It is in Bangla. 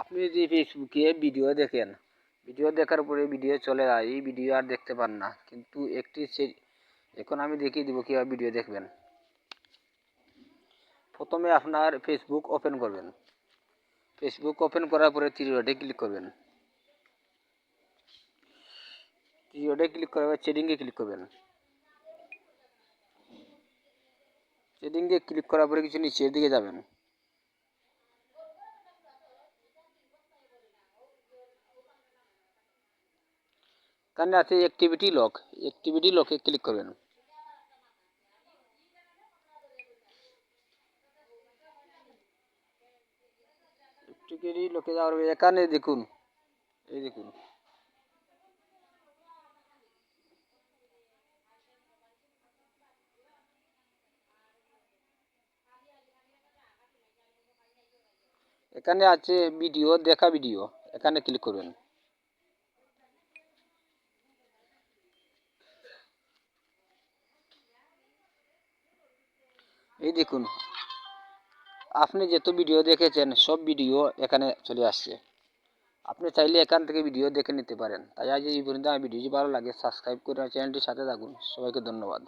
আপনি যদি ফেসবুকে ভিডিও দেখেন, ভিডিও দেখার পরে ভিডিও চলে যায়, এই ভিডিও আর দেখতে পান না, কিন্তু এখন আমি দেখিয়ে দিব কীভাবে ভিডিও দেখবেন। প্রথমে আপনার ফেসবুক ওপেন করবেন। ফেসবুক ওপেন করার পরে থ্রি ডটে ক্লিক করবেন। থ্রি ডটে ক্লিক করার পরে সেটিংয়ে ক্লিক করবেন। সেটিংয়ে ক্লিক করার পরে কিছু নিচের দিকে যাবেন। এখানে আছে অ্যাক্টিভিটি লক, অ্যাক্টিভিটি লকে ক্লিক করবেন। অ্যাক্টিভিটি লকে যাওয়ার পরে এখানে দেখুন, এই দেখুন এখানে আছে ভিডিও দেখা, ভিডিও এখানে ক্লিক করবেন। এই দেখুন আপনি যত ভিডিও দেখেছেন সব ভিডিও এখানে চলে আসছে। আপনি চাইলে এখান থেকে ভিডিও দেখে নিতে পারেন। তাই আজ এই পর্যন্ত। আমার ভিডিওটি ভালো লাগে সাবস্ক্রাইব করে চ্যানেলটির সাথে থাকুন। সবাইকে ধন্যবাদ।